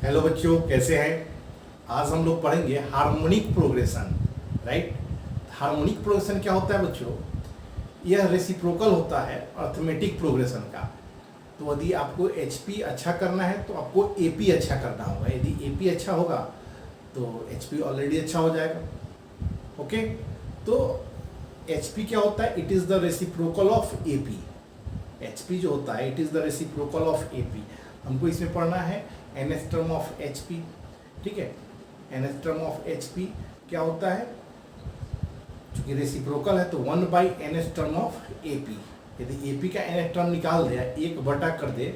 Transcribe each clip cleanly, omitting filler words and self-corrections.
Hello बच्चों, कैसे हैं। आज हम लोग पढ़ेंगे harmonic progression. Right. Harmonic progression क्या होता है बच्चों? यह रेसिप्रोकल होता है अर्थमेटिक प्रोग्रेशन का। तो यदि आपको एचपी अच्छा करना है तो आपको एपी अच्छा करना होगा। यदि एपी अच्छा होगा तो एचपी ऑलरेडी अच्छा हो जाएगा। ओके। तो एचपी क्या होता है? It is the reciprocal of AP. HP जो होता है it is the reciprocal of AP. हमको इसमें पढ़ना है एनएस टर्म ऑफ एचपी। ठीक है। एनएस टर्म ऑफ एचपी क्या होता है? चूंकि रेसिप्रोकल है तो 1/ns टर्म ऑफ एपी। यदि एपी का एनएस टर्म निकाल दे, 1 बटा कर दे,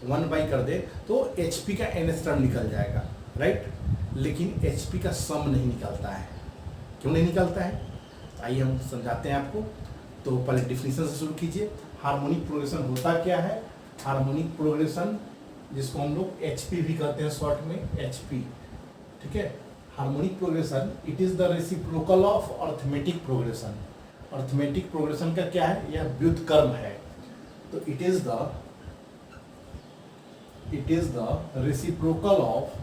1/, कर दे, तो एचपी का एनएस टर्म निकल जाएगा। राइट। लेकिन एचपी का सम नहीं निकलता है। क्यों नहीं निकलता है? आइए हम समझाते हैं आपको। तो पहले डिफिनीशन से शुरू कीजिए। हार्मोनिक प्रोग्रेशन होता क्या है? हार्मोनिक प्रोग्रेशन, जिसको हम लोग एचपी भी कहते हैं शॉर्ट में, एचपी। ठीक है। Harmonic progression it is the reciprocal of arithmetic progression. Arithmetic progression का क्या है? यह व्युत्क्रम है। तो it is the reciprocal of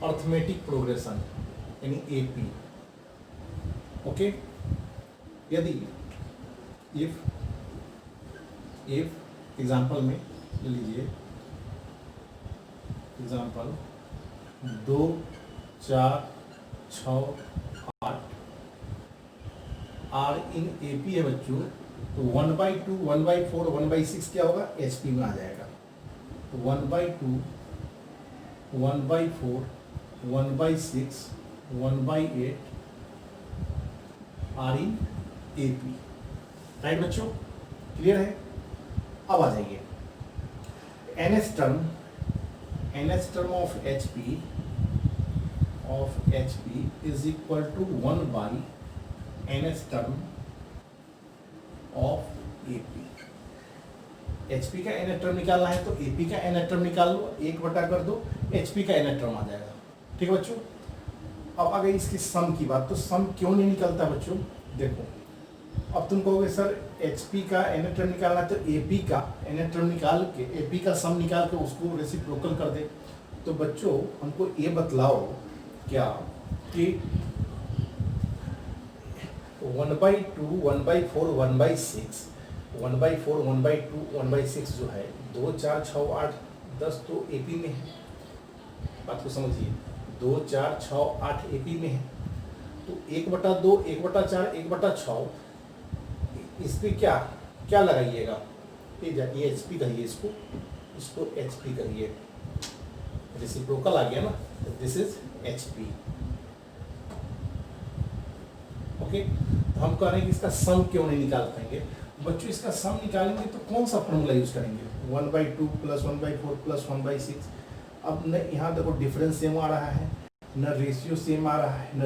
arithmetic progression यानी एपी। ओके। यदि इफ एग्जाम्पल में ले लीजिए, एग्जाम्पल 2, 4, 6, 8 आर इन एपी है बच्चों, तो 1/2, 1/4, 1/6 क्या होगा? एचपी में आ जाएगा। तो 1/2, 1/4, 1/6, 1/8 आर इन एपी। राइट बच्चों, क्लियर है? अब आ जाइए nth term of HP is equal to 1/ns term of AP. HP का एनएस टर्म निकालना है तो एपी का एनएस टर्म निकाल लो, 1 बटा कर दो, एचपी का एनएस टर्म आ जाएगा। ठीक है बच्चों। अब आ गई इसकी सम की बात। तो सम क्यों नहीं निकलता बच्चों? देखो, अब तुम कहोगे सर एचपी का एनएस टर्म निकालना है तो एपी का एनएस टर्म निकाल के, एपी का सम निकाल के उसको रेसिप्रोकल कर दे। तो बच्चों हमको ये बतलाओ क्या कि 1/2, 1/4, 1/6, 1/4, 1/2, 1/6 जो है 2, 4, 6, 8, 10 तो एपी में है। बात को समझिए, 2, 4, 6, 8 एपी में है। तो 1/2, 1/4, 1/6 इस पे क्या क्या लगाइएगा? ये एचपी कहिए, इसको एचपी कहिए। रेसिप्रोकल आ गया ना, दिस इज एचपी। ओके। तो हम कह रहे हैं कि इसका सम क्यों नहीं निकाल पाएंगे बच्चों? इसका सम निकालेंगे तो कौन सा फॉर्मूला यूज करेंगे? 1/2 + 1/4 + 1/6। अब न यहाँ देखो डिफरेंस सेम आ रहा है, न रेशियो सेम आ रहा है, न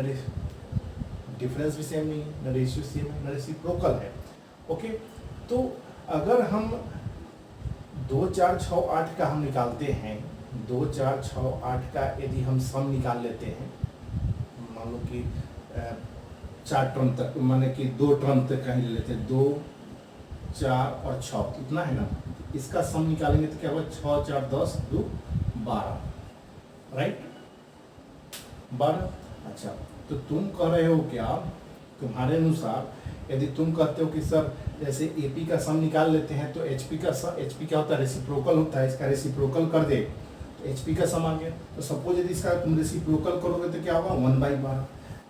डिफरेंस भी सेम नहीं है, न रेशियो सेम है, न रेसिप्रोकल है। ओके। तो अगर हम 2, 4, 6, 8 का हम निकालते हैं, 2, 4, 6, 8 का यदि हम सम निकाल लेते हैं, मान लो कि 4 टर्म तक, माने कि 2 टर्म तक कहीं ले लेते हैं, 2, 4 और 6 इतना है ना। इसका सम निकालेंगे तो क्या होगा? 6, 4, 10, 2, 12। राइट, 12। अच्छा, तो तुम कह रहे हो क्या, तुम्हारे अनुसार यदि तुम कहते हो कि सर जैसे एपी का सम निकाल लेते हैं तो एचपी क्या होता है? रेसिप्रोकल होता है। इसका रेसिप्रोकल कर दे तो एचपी का सम आ गया। तो सपोज यदि इसका तुम रेसिप्रोकल करोगे तो क्या होगा? 1/12।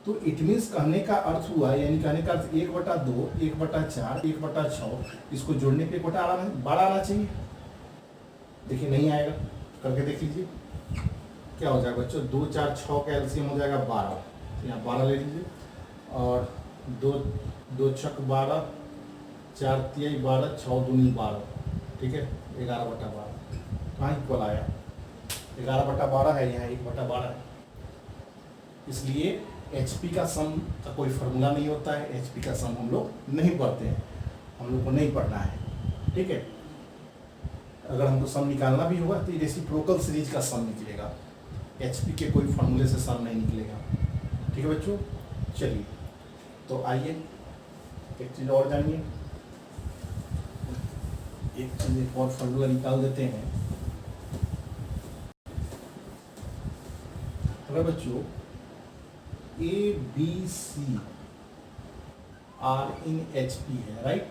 तो इट मीन्स कहने का अर्थ हुआ, यानी कहने का अर्थ 1/2, 1/4, 1/6, इसको जोड़ने पे 1/12 आना चाहिए। देखिए नहीं आएगा, करके देख लीजिए क्या हो जाएगा बच्चों। 2, 4, 6 का एलसीएम हो जाएगा 12। तो यहाँ 12 ले लीजिए, और 2 छक 12, 4 तिहाई 12, 6 दूनी 12। ठीक है, 11/12 कहाँ इक्वल आया? 11/12 है, यहाँ 1/12 है। इसलिए एचपी का सम का कोई फार्मूला नहीं होता है। एचपी का सम हम लोग नहीं पढ़ते हैं, हम लोग को नहीं पढ़ना है। ठीक है। अगर हमको सम निकालना भी होगा तो रेसिप्रोकल सीरीज का सम निकलेगा, एचपी के कोई फार्मूले से सम नहीं निकलेगा। ठीक है बच्चों, चलिए तो आइए एक चीज़ और जानिए। एक और फॉर्मूला निकाल देते हैं। अगर बच्चों A B C are in H P है, राइट,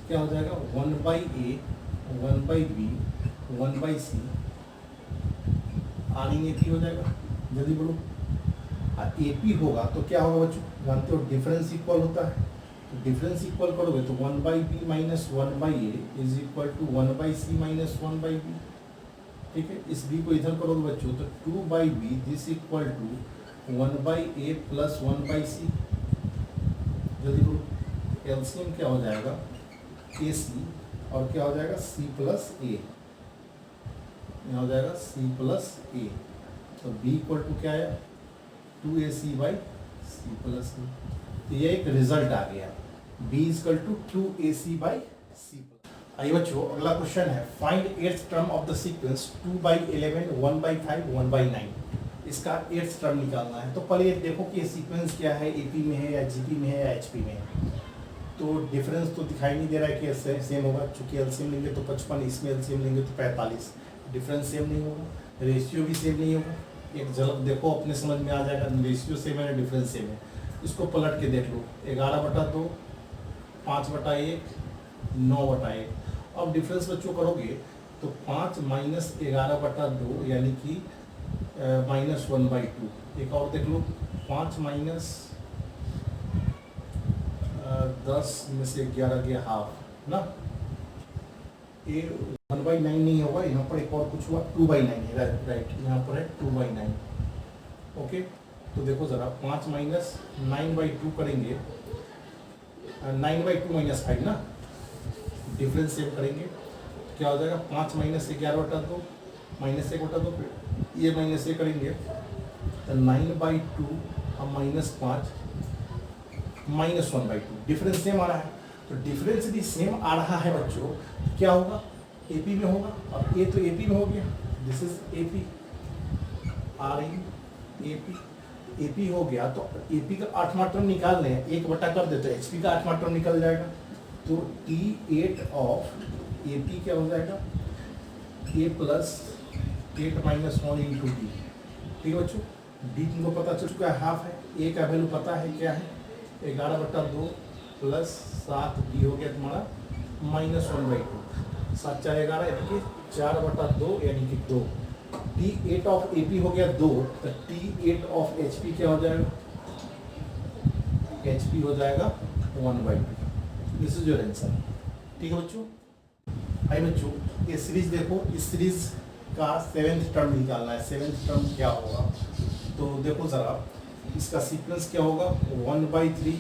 क्या हो जाएगा 1/A 1/B 1/C are in A P हो जाएगा। जल्दी बोलो। ए पी होगा तो क्या होगा बच्चों, जानते हो डिफरेंस इक्वल होता है, तो डिफरेंस इक्वल करोगे तो 1/B minus 1/A is equal to 1/C minus 1/B। ठीक है, इस b को इधर करोगे बच्चों तो 2/B this equal to 1/A plus 1/C। जल्दी बोलो। एलसीएम क्या हो जाएगा AC और क्या हो जाएगा C प्लस A, यहाँ हो जाएगा C प्लस A। तो b इक्वल टू क्या आया 2AC/C प्लस A। तो ये एक रिजल्ट आ गया, b इक्वल टू 2AC/C। आइए बच्चों अगला क्वेश्चन है, find eighth term of the sequence 2/11 1/5 1/9। इसका एट्थ टर्म निकालना है। तो पहले देखो कि ये सीक्वेंस क्या है, एपी में है या जीपी में है या एचपी में है। तो डिफरेंस तो दिखाई नहीं दे रहा है कि सेम होगा, चूंकि एलसीएम लेंगे तो 55, इसमें एलसीएम लेंगे तो 45। डिफरेंस सेम नहीं होगा, रेशियो भी सेम नहीं होगा। एक झलक देखो अपने समझ में आ जाएगा, रेशियो सेम है डिफरेंस सेम है। इसको पलट के देख लो, 11/2 5/1 9/1। अब डिफरेंस बच्चों करोगे तो 5 माइनस 11/2 यानी कि माइनस 1/2। एक और देख लो, 5 माइनस 10 में से 11 गया हाफ ना, ये 1/9 नहीं होगा। यहाँ पर एक और कुछ हुआ 2/9 है, राइट, यहाँ पर है 2/9। ओके, तो देखो ज़रा 5 माइनस 9/2 करेंगे, 9/2 माइनस 5 ना, डिफरेंस सेव करेंगे क्या हो जाएगा 5 माइनस 11/2 माइनस 1/2, फिर ये माइनस ये करेंगे तो 9/2 और माइनस 5 माइनस 1/2। डिफरेंस सेम आ रहा है, तो डिफरेंस यदि सेम आ रहा है बच्चों तो क्या होगा एपी में होगा। अब ए तो एपी में हो गया, this is AP are in AP. AP हो गया तो एपी का 8वां टर्म निकाल लें, 1 कर देते हैं, एचपी का 8वां टर्म निकल जाएगा। तो T8 ऑफ AP क्या हो जाएगा A plus 8 minus 1 into D. ठीक है बच्चों, डी तुमको पता चल चुका है हाफ है, A का वैल्यू पता है क्या है 11/2 प्लस 7 डी हो गया तुम्हारा माइनस 1/2। 7 4 11 यानी कि 4/2 यानी कि 2। T8 ऑफ AP हो गया 2, तो T8 ऑफ HP क्या हो जाएगा, HP हो जाएगा 1/2। This is your answer. ठीक है बच्चों। आइए बच्चों ये सीरीज देखो, इस सीरीज का 7th टर्म निकालना है। 7th टर्म क्या होगा तो देखो ज़रा, इसका सीक्वेंस क्या होगा 1/3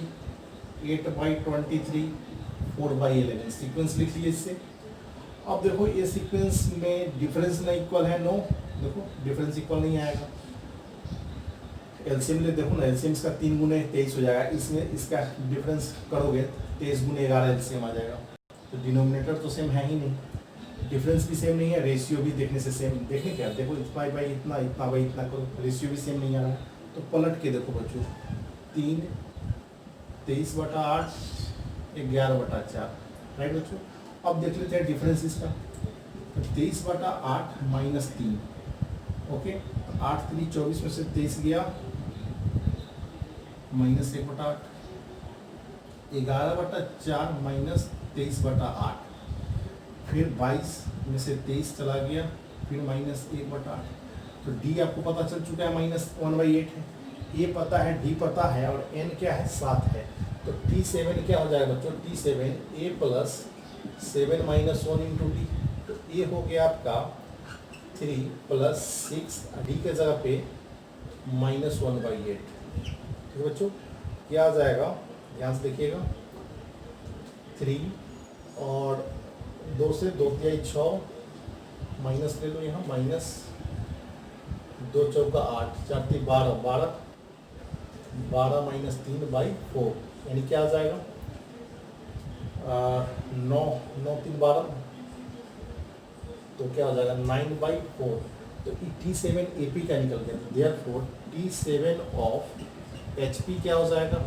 8/23 4/11। सीक्वेंस लिख लीजिए इससे। अब देखो ये सीक्वेंस में डिफरेंस ना इक्वल है, नो, देखो डिफरेंस इक्वल नहीं आएगा। एलसीएम ले देखो ना, एलसीएम इसका 3 गुने 23 हो जाएगा, इसमें इसका डिफरेंस करोगे 23 गुने 11 एलसीएम आ जाएगा। तो डिनोमिनेटर तो सेम है ही नहीं, डिफरेंस भी सेम नहीं है, रेशियो भी देखने से सेम, देखने क्या देखो इतना बाई इतना इतना बाई इतना करो, रेशियो भी सेम नहीं आ रहा है। तो पलट के देखो बच्चों, 3 23/8 11/4, राइट बच्चों। अब देख लेते हैं डिफरेंस इसका, तो 23/8 माइनस 3, ओके, 8 3 24 में से 23 गया माइनस 1/8, 11/4 माइनस 23/8, फिर 22 में से 23 चला गया, फिर माइनस 1/8। तो डी आपको पता चल चुका है माइनस 1/8 है, ये पता है, डी पता है, और एन क्या है 7 है। तो T7 क्या हो जाएगा बच्चों, T7 A plus 7 minus 1 into D. तो ये हो गया आपका 3 प्लस 6, डी के जगह पे माइनस 1/8। ठीक है बच्चों, क्या आ जाएगा ध्यान से देखिएगा, 3 और 2 से 2 तिहाई 6 माइनस ले लो यहाँ, माइनस 2 चौका 8 4 3 12 12 माइनस 3/4, यानी क्या आ जाएगा 9 9 3 12, तो क्या हो जाएगा 9/4। तो T7 AP का निकल गया, देयरफॉर T7 ऑफ HP क्या हो जाएगा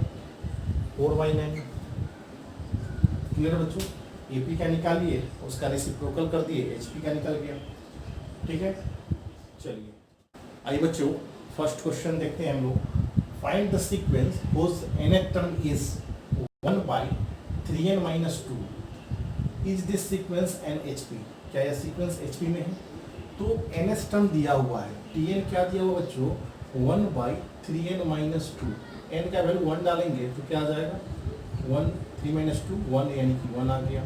4/9। क्लियर बच्चों, AP का निकालिए, उसका रेसिप्रोकल कर दिए, HP का निकल गया। ठीक है, चलिए आइए बच्चों फर्स्ट क्वेश्चन देखते हैं हम लोग। Find the sequence whose nth term is 1/3n-2। Is this sequence an HP? क्या यह सीक्वेंस HP में है? तो nth टर्म दिया हुआ है, Tn क्या दिया हुआ बच्चों? 1/3n-2। n का वैल्यू 1 डालेंगे तो क्या आ जाएगा? 1 3 - 2 1, यानी कि 1 आ गया।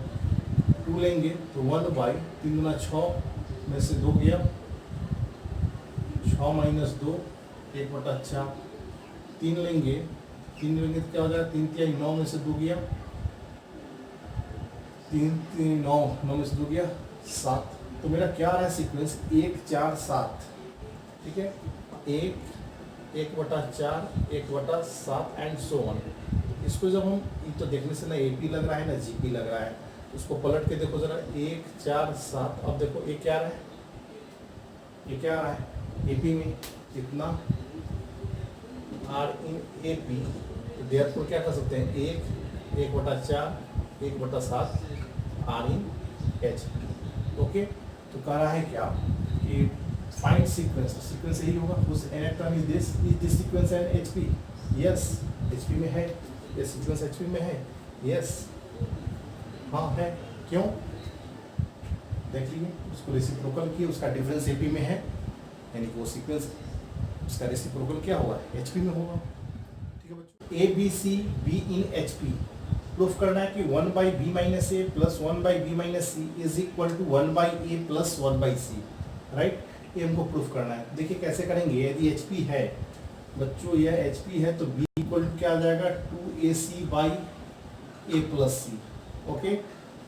2 लेंगे तो 1/3 × 6 में से 2 गया, 6 - 2 1/4। 3 लेंगे तो क्या हो जाएगा? 3 × 9 में से 2 गया, 3 3 9 9 में से 2 गया 7। तो मेरा क्या आ रहा है सीक्वेंस? 1 4 7। ठीक है, 1/4 1/7 एंड सो ऑन। इसको जब हम, तो देखने से ना AP लग रहा है ना GP लग रहा है, उसको पलट के देखो जरा, 1 4 7। अब देखो ये क्या रहा है? ये क्या आ रहा है AP में? कितना R in AP। तो देयरफॉर क्या कर सकते हैं? 1 1/4 1/7 R in HP। ओके, तो कह रहा है क्या कि फाइंड सीक्वेंस। सीक्वेंस यही होगा, उस nth term is this sequence an HP? Yes, HP में है। ये सीक्वेंस HP में है? यस, हाँ है। क्यों? देख लीजिए, उसको रेसिप्रोकल किए, उसका डिफरेंस AP में है, यानी कि वो सीक्वेंस उसका रेसिप्रोकल क्या होगा? HP में होगा। ठीक है बच्चों, ABC B in HP proof करना है कि 1/B - A + 1/B - C is equal to 1/A + 1/C, right? ये हमको प्रूफ करना है। देखिए कैसे करेंगे। यदि HP है बच्चों, यह HP है तो B इक्वल टू क्या आ जाएगा? 2AC/A + C। ओके,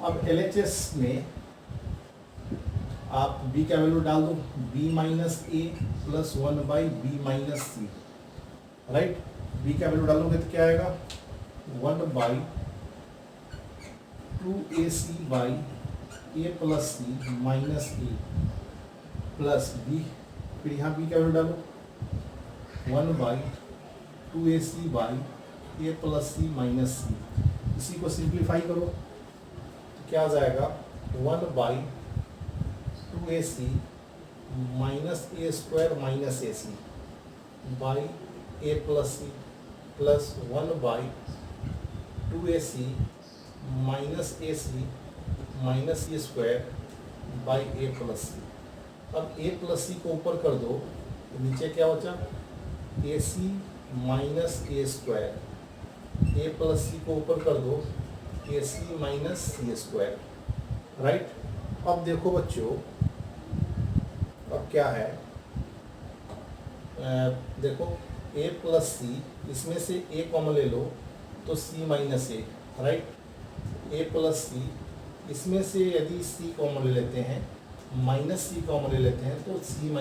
अब LHS में आप B का वैल्यू डाल दो, B - A + 1/B - C, right? B का वैल्यू डालोगे तो क्या आएगा? 1/2AC/A + C - A plus B, फिर यहाँ B का वैल्यू डालो, 1/2AC/A + C - C। इसी को सिंप्लीफाई करो तो क्या आ जाएगा? 1/2AC - A² - AC by A + C plus 1/2AC - AC - C² by A + C। अब A + C को ऊपर कर दो तो नीचे क्या बचा? AC - A²। A + C को ऊपर कर दो, AC - C², राइट? अब देखो बच्चों, अब क्या है, देखो A + C, इसमें से A कॉमन ले लो तो C - A, right? A + C, इसमें से यदि C कॉमन ले लेते हैं, -C कॉमन ले लेते हैं तो C - A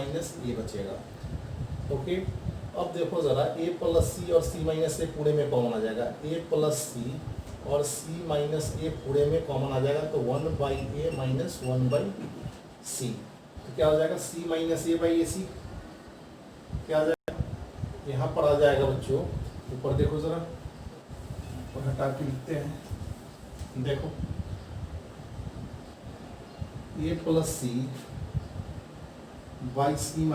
बचेगा। ओके, अब देखो ज़रा, A + C और C - A पूरे में कॉमन आ जाएगा। A + C और C - A पूरे में कॉमन आ जाएगा तो 1/A - 1/C। तो क्या हो जाएगा? C - A/AC क्या आ जाएगा? यहाँ पर आ जाएगा बच्चों, ऊपर देखो ज़रा, ऊपर हटा के लिखते हैं। देखो, A + C by C - A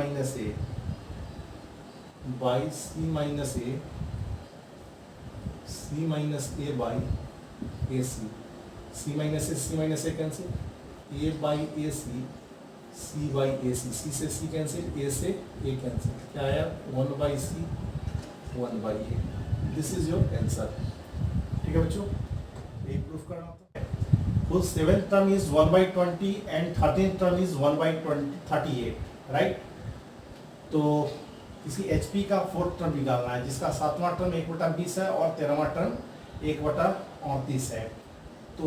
by C - A, C - A by AC, C - A cancel, A by AC, C by AC, C से C कैंसिल, A से A कैंसिल, क्या आया? 1/C 1/A। This is your answer. ठीक है बच्चों, ये proof करना होता है। whose 7th term is 1/20 and 13th term is 1/38, right? तो किसी HP का 4th टर्म निकालना है, जिसका 7वां टर्म 1/20 है और 13वां टर्म 1/38 है। तो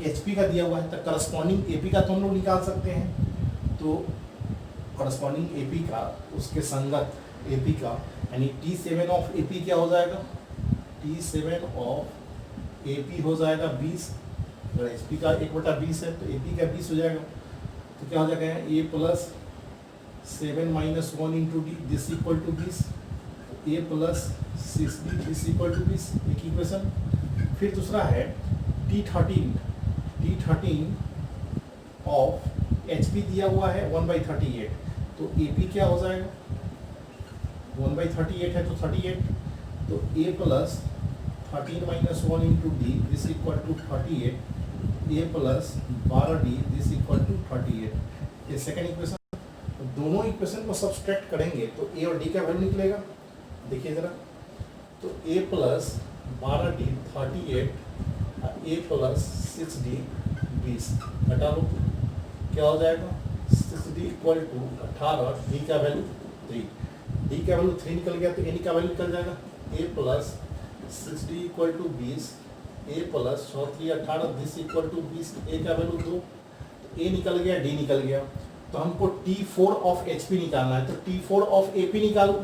HP का दिया हुआ है, तो करस्पॉन्डिंग AP का तो हम लोग निकाल सकते हैं। तो करस्पॉन्डिंग AP का, उसके संगत AP का, यानी T7 ऑफ AP क्या हो जाएगा? T7 ऑफ AP हो जाएगा 20। अगर HP का 1/20 है तो AP का 20 हो जाएगा। तो क्या हो जाएगा? A + 7 - 1 × D this equal to 20, A + 6D this equal to 20। एक इक्वेशन। फिर दूसरा है T13 ऑफ HP दिया हुआ है 1/38, तो AP क्या हो जाएगा, 1/38 है तो 38, तो A plus 13 - 1 into D this equal to 38, A plus 12D this equal to 38। ये सेकेंड इक्वेशन। दोनों इक्वेशन को सब्सट्रैक्ट करेंगे तो A और D का वैल्यू निकलेगा, देखिए जरा, तो A plus 12D 38, A plus 6D 20, घटा लो क्या हो जाएगा, 6D इक्वल टू 18, D का वैल्यू 3, D का वैल्यू 3 निकल गया तो A का वैल्यू निकल जाएगा, A plus 6D equal to 20, A plus 3 18 this equal to 20, A का वैल्यू 2, A निकल गया, D निकल गया, तो हमको T4 ऑफ HP निकालना है, तो T4 ऑफ AP निकालो,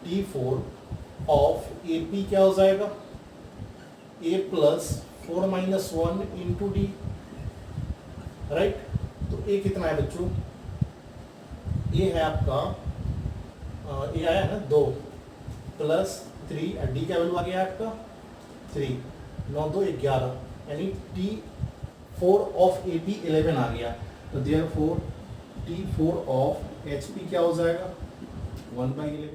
T4 ऑफ AP क्या हो जाएगा, A plus 4 - 1 into D, right, तो A कितना है बच्चों, A है आपका A आया है 2 प्लस 3, D का वैल्यू आ गया आपका 3, 9 2 11, यानी T4 ऑफ AP 11 आ गया, तो देयरफॉर T4 ऑफ HP क्या हो जाएगा 1/11।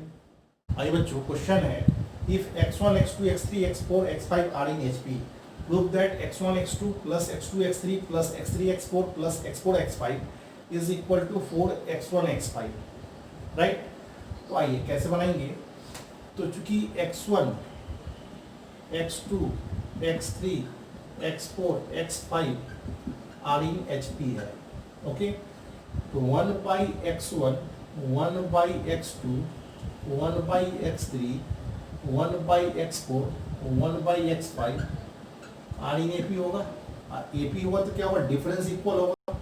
आइए बच्चों क्वेश्चन है, if x1 x2 x3 x4 x5 are in HP, prove that x1 x2 plus x2 x3 plus x3 x4 plus x4 x5 is equal to 4 x1 x5, right. तो आइए कैसे बनाएंगे, तो चूंकि x1 x2 x3 x4 x5 are in HP है, okay, तो 1/x1 1/x2 1/x3 1/x4 1/x5 are in AP होगा, AP होगा तो क्या होगा, डिफरेंस इक्वल होगा,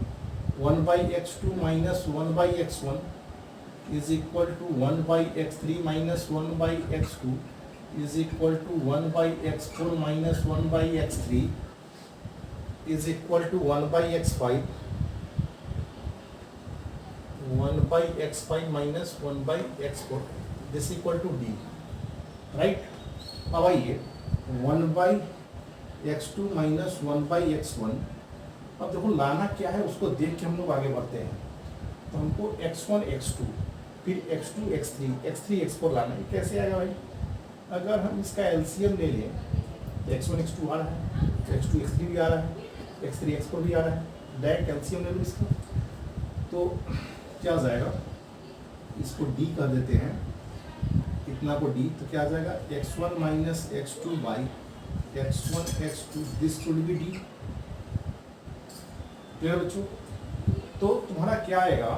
1/x2 minus 1/x1 is equal to 1/x3 minus 1/x2 is equal to 1/x4 minus 1/x3 is equal to 1/x5 1/x5 minus 1/x4 this equal to D, right. अब आइए 1/x2 minus 1/x1, अब देखो लाना क्या है उसको देख के हम लोग आगे बढ़ते हैं, तो हमको x1 x2 फिर x2 x3 x3 x4 लाना है, कैसे आएगा भाई, अगर हम इसका एलसीएम ले लें, x1 x2 आ रहा है, x2 x3 भी आ रहा है, x3 x4 भी आ रहा है, डायरेक्ट एलसीएम ले लो इसका, तो क्या आ जाएगा, इसको D कर देते हैं, इतना को D, तो क्या आ जाएगा x1 minus x2 by x1 x2 this should be D, clear बच्चों। तो तुम्हारा क्या आएगा,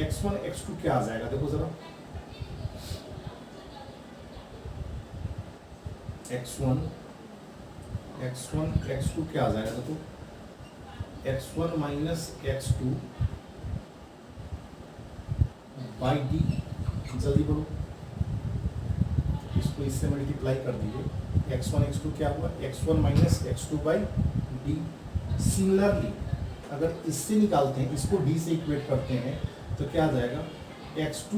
x1 x2 क्या आ जाएगा, देखो जरा, x1 x2 क्या आ जाएगा, देखो x1 minus x2 by D, जल्दी बोलो, इसको इससे मल्टीप्लाई कर दीजिए, x1 x2 क्या हुआ, x1 minus x2 by D। Similarly अगर इससे निकालते हैं, इसको D से इक्वेट करते हैं, तो क्या आ जाएगा, x2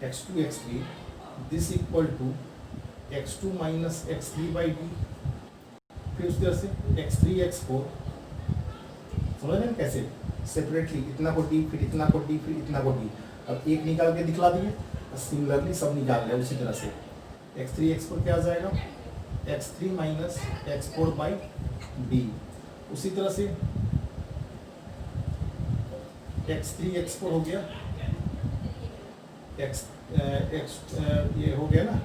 x3 this equal to x2 minus x3 by D, फिर उस तरह से x3 x4, समझ रहे हैं कैसे, सेपरेटली इतना को D, फिर इतना को D, फिर इतना को D, अब एक निकाल के दिखला दिए, सिमिलरली सब निकाल रहे हैं उसी तरह से, x3 x4 क्या आ जाएगा, x3 minus x4 by D, उसी तरह से x3 x4 हो गया, ये हो गया ना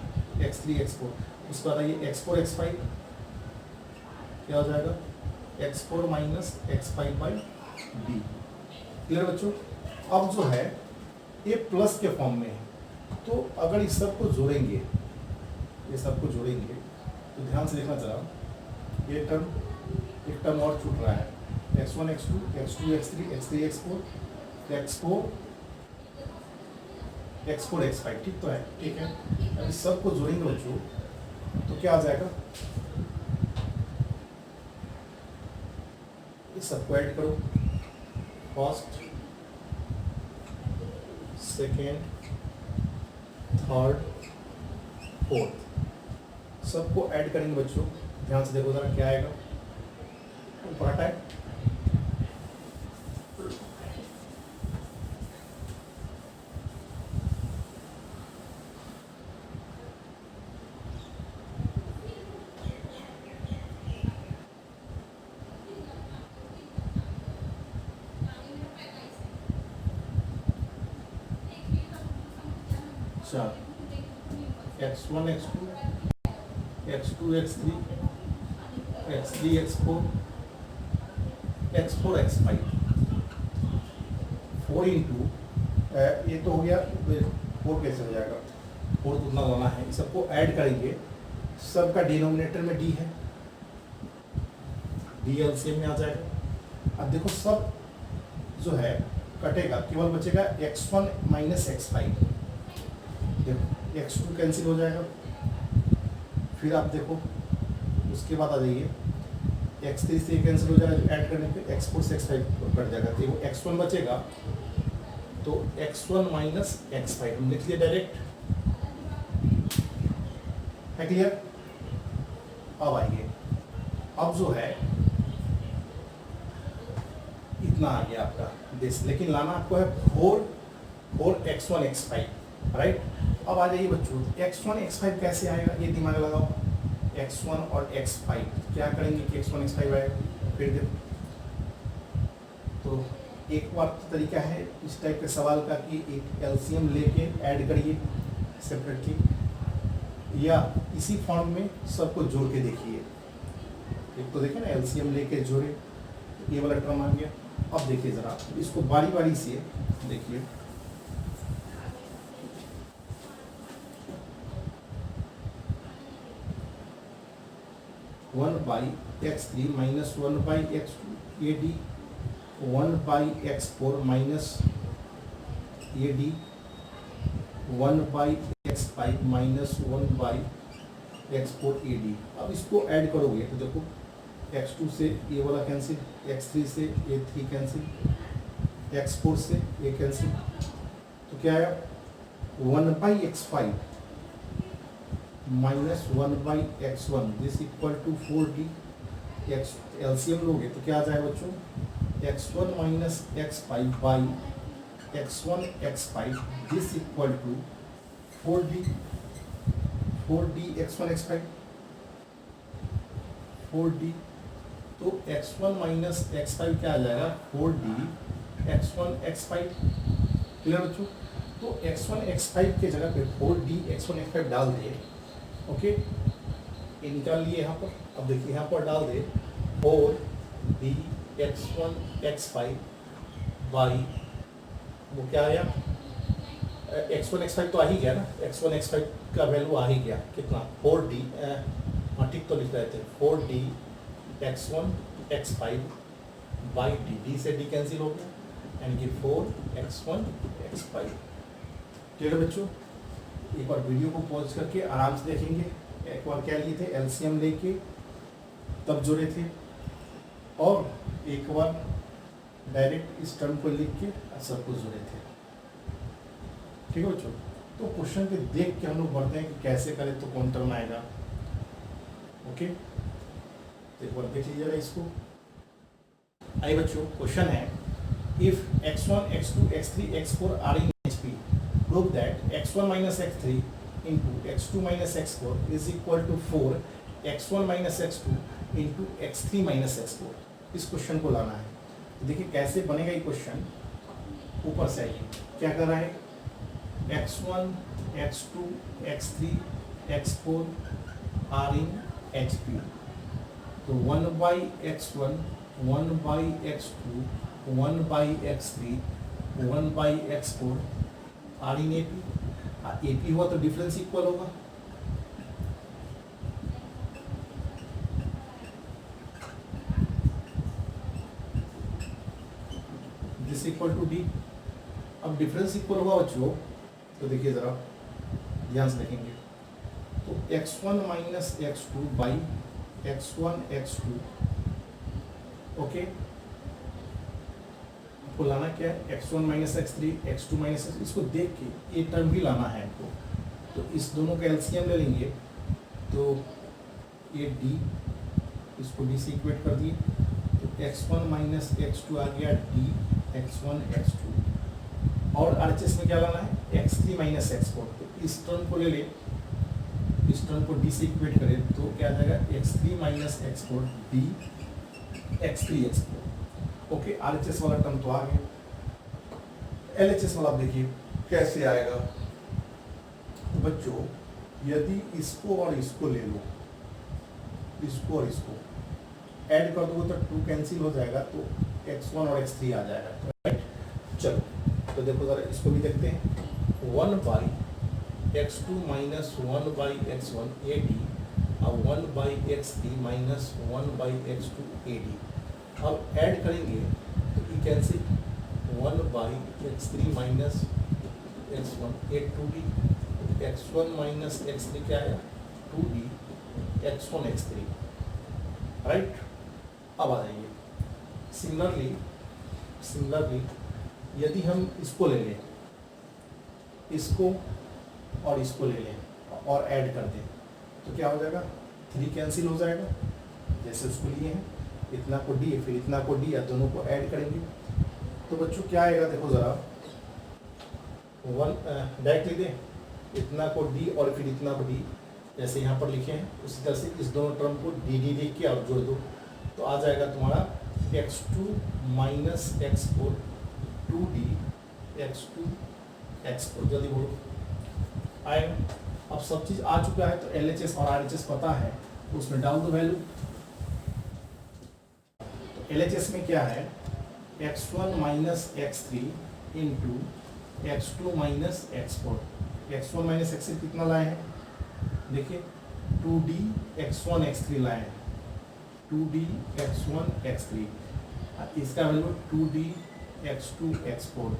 x3 x4, उसके बाद ये x4 x5 क्या हो जाएगा, x4 minus x5 by D, clear बच्चों। अब जो है ये प्लस के फॉर्म में है, तो अगर इस सब को जोड़ेंगे, ये सब को जोड़ेंगे, तो ध्यान से देखना जरा, ये टर्म एक टर्म और छूट रहा है, x1 x2 x2 x3 x3 x4 x4 x5, ठीक तो है, ठीक है। अब इस सब को जोड़ेंगे बच्चों, तो क्या आ जाएगा, इस सबको ऐड करो, फर्स्ट सेकेंड थर्ड फोर्थ, सबको ऐड करेंगे बच्चों, ध्यान से देखो जरा क्या आएगा, ऊपर हटाए, चार x1 x2 x2 x3 x3 x4 x4 x5 4 into ये तो हो गया, 4 कैसे हो जाएगा, 4 तो उतना लाना है, सबको ऐड करेंगे, सबका डिनोमिनेटर में d है, d एलसीएम में आ जाएगा। अब देखो सब जो है कटेगा, केवल बचेगा x1 माइनस x5, देखो x2 कैंसिल हो जाएगा, फिर आप देखो उसके बाद आ जाइए x3 से कैंसिल हो जाएगा, ऐड करने पे x4 से x5 कट जाएगा, तो वो x1 बचेगा, तो x1 माइनस x5 हम लिख लिया डायरेक्ट, है क्लियर। अब आइए, अब जो है इतना आ गया आपका दिस, लेकिन लाना आपको है 4 x1 x5, राइट। अब आ जाइए बच्चों, x1 x5 कैसे आएगा, ये दिमाग लगाओ, x1 और x5 क्या करेंगे कि x1 x5 आएगा, फिर देखो तो एक बार तरीका है इस टाइप के सवाल का कि एक एलसीएम लेके ऐड करिए सेपरेटली, या इसी फॉर्म में सबको जोड़ के देखिए, एक तो देखिए ना एलसीएम लेके जोड़े, ये वाला टर्म आ गया। अब देखिए जरा इसको बारी बारी से देखिए, one by x3 minus 1 by x2 AD, 1 by x4 minus AD, 1 by x5 minus 1 by x4 AD। अब इसको ऐड करोगे तो देखो x2 से ये वाला कैंसिल, x3 से A3 कैंसिल, x4 से ये कैंसिल, तो क्या आया 1 by x5 minus 1 by x1 this equal to 4d, LCM लोगे तो क्या आ जाएगा बच्चों, x1 minus x5 by x1 x5 this equal to 4d x1 x5 4d, तो x1 माइनस x5 क्या आ जाएगा 4d x1 x5, क्लियर बच्चों। तो x1 x5 के जगह पे 4d x1 x5 डाल दे, ओके, ये निकाल लिए यहाँ पर। अब देखिए यहाँ पर डाल दे 4d x1 x5 बाई, वो क्या आया, x1 x5 तो आ ही गया ना, x1 x5 का वैल्यू आ ही गया, कितना 4d, हाँ ठीक तो लिख रहे थे 4d x1 x5 by d से d कैंसिल हो गया, यानी कि 4 x1 x5, क्लियर बच्चों। एक बार वीडियो को पॉज करके आराम से देखेंगे, एक बार क्या लिए थे एलसीएम लेके तब जोड़े थे, और एक बार डायरेक्ट इस टर्म को लिख के सब कुछ जोड़े थे, ठीक है बच्चों। तो क्वेश्चन पे देख के हम लोग बढ़ते हैं कि कैसे करें तो कौन टर्म आएगा, ओके, तो एक बार देख लीजिएगा इसको। आइए बच्चों, क्वेश्चन है if x1 x2 x3 x4 are in HP, prove that x1 minus x3 into x2 minus x4 is equal to 4 x1 minus x2 into x3 minus x4। इस क्वेश्चन को लाना है, तो देखिए कैसे बनेगा ये क्वेश्चन। ऊपर से आइए, क्या कर रहा है, x1 x2 x3 x4 are in HP, तो 1 by x1 1 by x2 1 by x3 1 by x4 are in AP, AP हुआ तो डिफरेंस इक्वल होगा, दिस इक्वल टू डी। अब डिफरेंस इक्वल होगा बच्चों, तो देखिए जरा ध्यान से देखेंगे, तो x1 minus x2 by x1 x2, okay, आपको लाना क्या है x1 minus x3 x2 minus x, इसको देख के ये टर्म भी लाना है आपको, तो इस दोनों का एलसीएम ले लेंगे, तो ये डी, इसको डी से इक्वेट कर दिए, तो x1 माइनस x2 आ गया डी x1 x2। और RHS में क्या लाना है, x3 माइनस x4। तो इस टर्म को ले ले, इस टर्म को डी से इक्वेट करें तो क्या आ जाएगा, x3 minus x4 D x3 x4। Okay, RHS वाला टर्म तो आ गया। LHS वाला आप देखिए कैसे आएगा। तो बच्चों यदि इसको और इसको ले लो, इसको और इसको ऐड कर दोगे तो 2 कैंसिल हो जाएगा, तो x1 और x3 आ जाएगा, राइट। चलो तो देखो जरा इसको भी देखते हैं। 1 by x2 minus 1 by x1 A D और 1 by x3 minus 1 by x2 A D. अब ऐड करेंगे तो ई cancel, 1 by x3 minus x1 A 2d, x1 minus x3 क्या आया 2d x1 x3, राइट। अब आ जाइए सिमिलरली यदि हम इसको ले लें, इसको और इसको ले लें और ऐड कर दें तो क्या हो जाएगा, 3 कैंसिल हो जाएगा जैसे उसको लिए हैं, इतना को डी फिर इतना को डी, या दोनों को ऐड करेंगे तो बच्चों क्या आएगा, देखो ज़रा 1 डायरेक्ट लिख दें, इतना को डी और फिर इतना को डी, जैसे यहाँ पर लिखे हैं उसी तरह से इस दोनों टर्म को डी डी लिख के और जोड़ दो तो आ जाएगा तुम्हारा x2 minus x4 2d x2 x4। जल्दी बोलो आएगा। अब सब चीज़ आ चुका है तो LHS और RHS पता है तो उसमें डाल दो वैल्यू। तो LHS में क्या है, x1 minus x3 into x2 minus x4। x1 minus x3 कितना लाए हैं, देखिए 2d x1 x3 लाए हैं, 2d x1 x3, इसका वैल्यू 2d x2 x4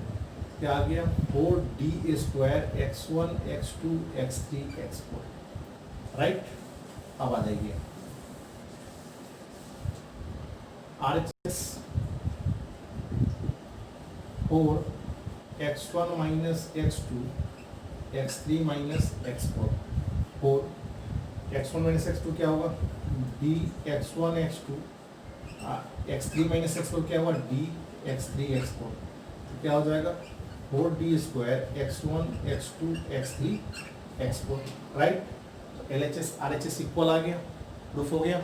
क्या आ गया, 4d square x1 x2 x3 x4, right. अब आ जाइए RHS 4 x1 minus x2 x3 minus x4, 4 x1 minus x2 क्या होगा, d x1 x2 x3 minus x4 क्या होगा, d x3 x4, तो क्या हो जाएगा 4d square x1 x2 x3 x4, right. LHS RHS equal आ गया, प्रूफ हो गया।